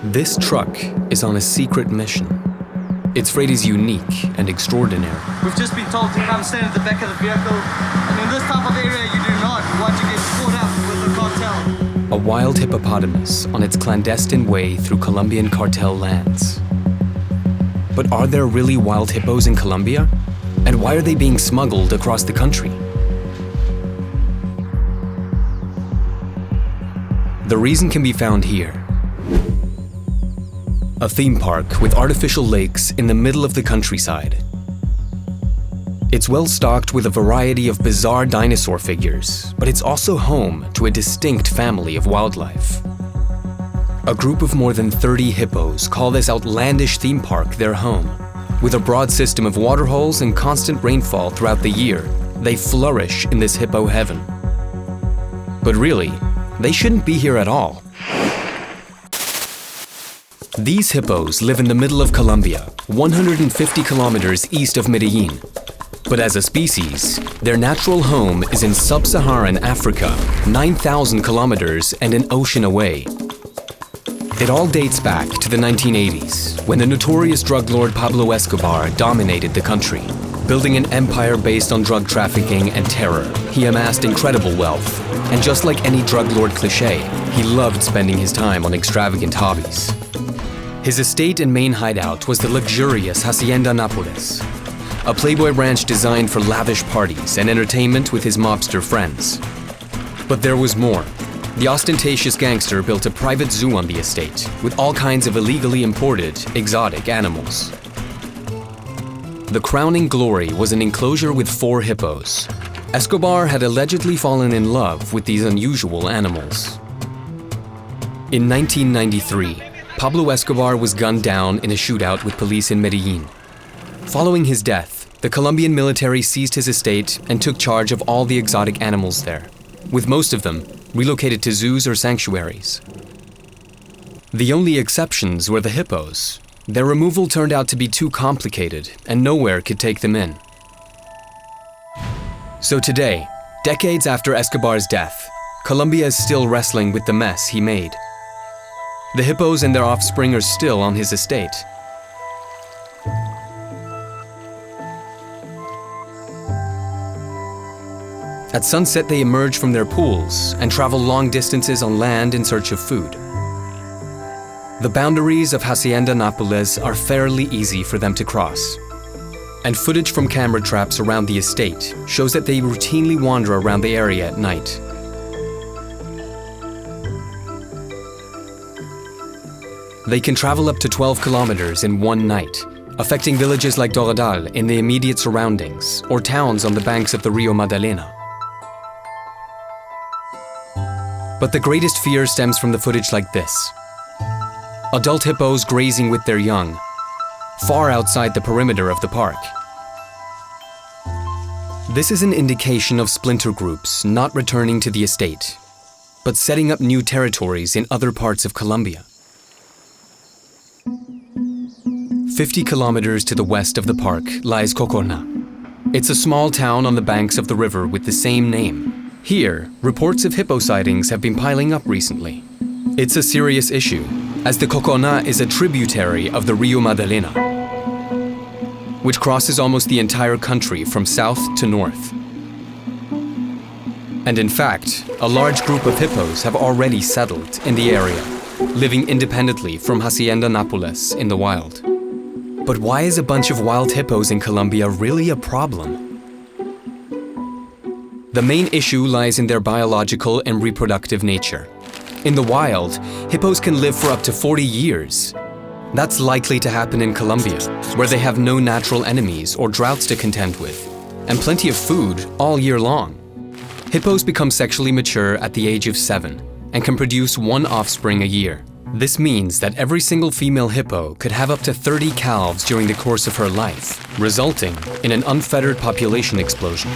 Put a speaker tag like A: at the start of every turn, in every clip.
A: This truck is on a secret mission. Its freight is unique and extraordinary.
B: We've just been told to come stand at the back of the vehicle, and in this type of area you do not want to get caught up with the cartel.
A: A wild hippopotamus on its clandestine way through Colombian cartel lands. But are there really wild hippos in Colombia? And why are they being smuggled across the country? The reason can be found here. A theme park with artificial lakes in the middle of the countryside. It's well stocked with a variety of bizarre dinosaur figures, but it's also home to a distinct family of wildlife. A group of more than 30 hippos call this outlandish theme park their home. With a broad system of waterholes and constant rainfall throughout the year, they flourish in this hippo heaven. But really, they shouldn't be here at all. These hippos live in the middle of Colombia, 150 kilometers east of Medellín. But as a species, their natural home is in sub-Saharan Africa, 9,000 kilometers and an ocean away. It all dates back to the 1980s, when the notorious drug lord Pablo Escobar dominated the country. Building an empire based on drug trafficking and terror, he amassed incredible wealth. And just like any drug lord cliché, he loved spending his time on extravagant hobbies. His estate and main hideout was the luxurious Hacienda Nápoles, a playboy ranch designed for lavish parties and entertainment with his mobster friends. But there was more. The ostentatious gangster built a private zoo on the estate with all kinds of illegally imported, exotic animals. The crowning glory was an enclosure with 4 hippos. Escobar had allegedly fallen in love with these unusual animals. In 1993, Pablo Escobar was gunned down in a shootout with police in Medellín. Following his death, the Colombian military seized his estate and took charge of all the exotic animals there, with most of them relocated to zoos or sanctuaries. The only exceptions were the hippos. Their removal turned out to be too complicated, and nowhere could take them in. So today, decades after Escobar's death, Colombia is still wrestling with the mess he made. The hippos and their offspring are still on his estate. At sunset, they emerge from their pools and travel long distances on land in search of food. The boundaries of Hacienda Nápoles are fairly easy for them to cross. And footage from camera traps around the estate shows that they routinely wander around the area at night. They can travel up to 12 kilometers in one night, affecting villages like Doradal in the immediate surroundings or towns on the banks of the Rio Magdalena. But the greatest fear stems from the footage like this. Adult hippos grazing with their young, far outside the perimeter of the park. This is an indication of splinter groups not returning to the estate, but setting up new territories in other parts of Colombia. 50 kilometers to the west of the park lies Cocona. It's a small town on the banks of the river with the same name. Here, reports of hippo sightings have been piling up recently. It's a serious issue, as the Cocona is a tributary of the Rio Magdalena, which crosses almost the entire country from south to north. And in fact, a large group of hippos have already settled in the area, living independently from Hacienda Nápoles in the wild. But why is a bunch of wild hippos in Colombia really a problem? The main issue lies in their biological and reproductive nature. In the wild, hippos can live for up to 40 years. That's likely to happen in Colombia, where they have no natural enemies or droughts to contend with, and plenty of food all year long. Hippos become sexually mature at the age of 7 and can produce 1 offspring a year. This means that every single female hippo could have up to 30 calves during the course of her life, resulting in an unfettered population explosion.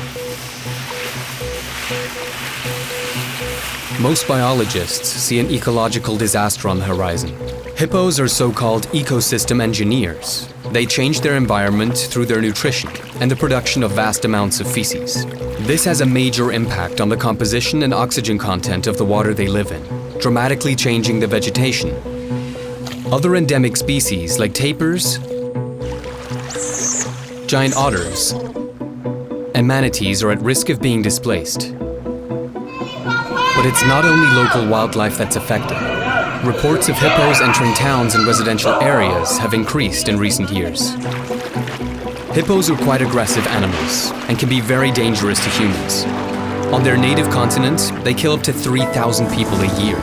A: Most biologists see an ecological disaster on the horizon. Hippos are so-called ecosystem engineers. They change their environment through their nutrition and the production of vast amounts of feces. This has a major impact on the composition and oxygen content of the water they live in, dramatically changing the vegetation Other endemic species like tapirs, giant otters, and manatees are at risk of being displaced. But it's not only local wildlife that's affected. Reports of hippos entering towns and residential areas have increased in recent years. Hippos are quite aggressive animals and can be very dangerous to humans. On their native continent, they kill up to 3,000 people a year.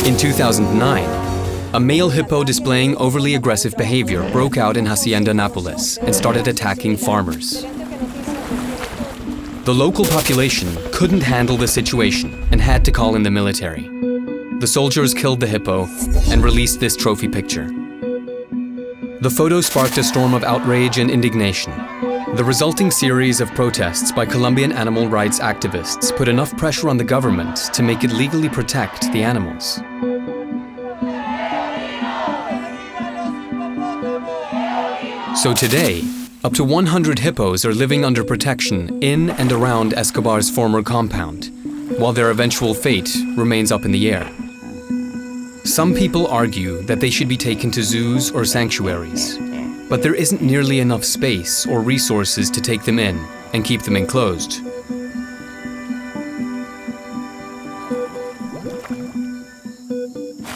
A: In 2009, a male hippo displaying overly aggressive behavior broke out in Hacienda Nápoles and started attacking farmers. The local population couldn't handle the situation and had to call in the military. The soldiers killed the hippo and released this trophy picture. The photo sparked a storm of outrage and indignation. The resulting series of protests by Colombian animal rights activists put enough pressure on the government to make it legally protect the animals. So today, up to 100 hippos are living under protection in and around Escobar's former compound, while their eventual fate remains up in the air. Some people argue that they should be taken to zoos or sanctuaries, but there isn't nearly enough space or resources to take them in and keep them enclosed.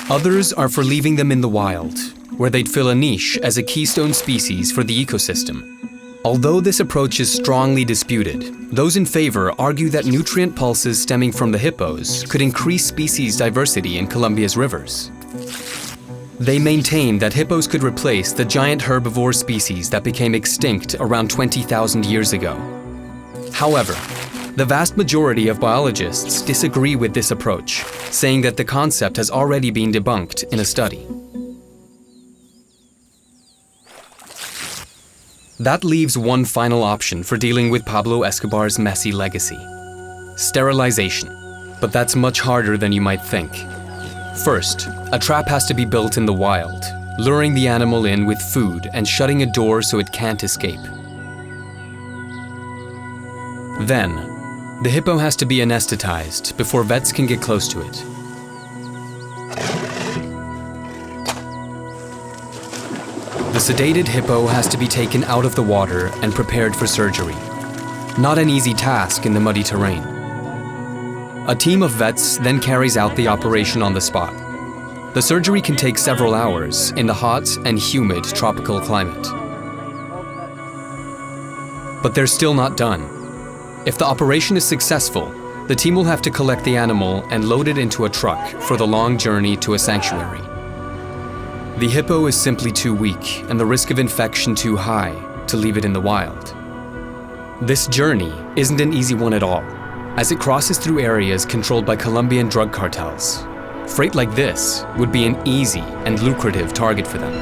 A: Others are for leaving them in the wild, where they'd fill a niche as a keystone species for the ecosystem. Although this approach is strongly disputed, those in favor argue that nutrient pulses stemming from the hippos could increase species diversity in Colombia's rivers. They maintain that hippos could replace the giant herbivore species that became extinct around 20,000 years ago. However, the vast majority of biologists disagree with this approach, saying that the concept has already been debunked in a study. That leaves one final option for dealing with Pablo Escobar's messy legacy: sterilization. But that's much harder than you might think. First, a trap has to be built in the wild, luring the animal in with food and shutting a door so it can't escape. Then, the hippo has to be anesthetized before vets can get close to it. The sedated hippo has to be taken out of the water and prepared for surgery. Not an easy task in the muddy terrain. A team of vets then carries out the operation on the spot. The surgery can take several hours in the hot and humid tropical climate. But they're still not done. If the operation is successful, the team will have to collect the animal and load it into a truck for the long journey to a sanctuary. The hippo is simply too weak and the risk of infection too high to leave it in the wild. This journey isn't an easy one at all, as it crosses through areas controlled by Colombian drug cartels. Freight like this would be an easy and lucrative target for them.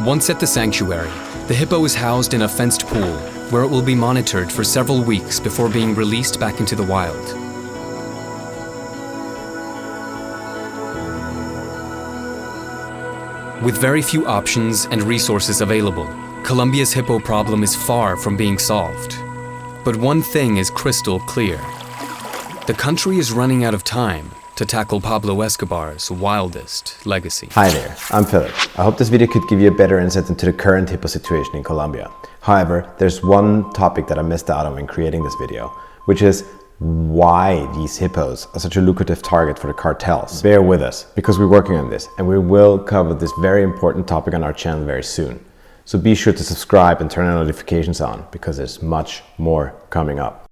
A: Once at the sanctuary, the hippo is housed in a fenced pool where it will be monitored for several weeks before being released back into the wild. With very few options and resources available, Colombia's hippo problem is far from being solved. But one thing is crystal clear. The country is running out of time to tackle Pablo Escobar's wildest legacy.
C: Hi there, I'm Philip. I hope this video could give you a better insight into the current hippo situation in Colombia. However, there's one topic that I missed out on when creating this video, which is why these hippos are such a lucrative target for the cartels. Bear with us, because we're working on this, and we will cover this very important topic on our channel very soon. So be sure to subscribe and turn our notifications on, because there's much more coming up.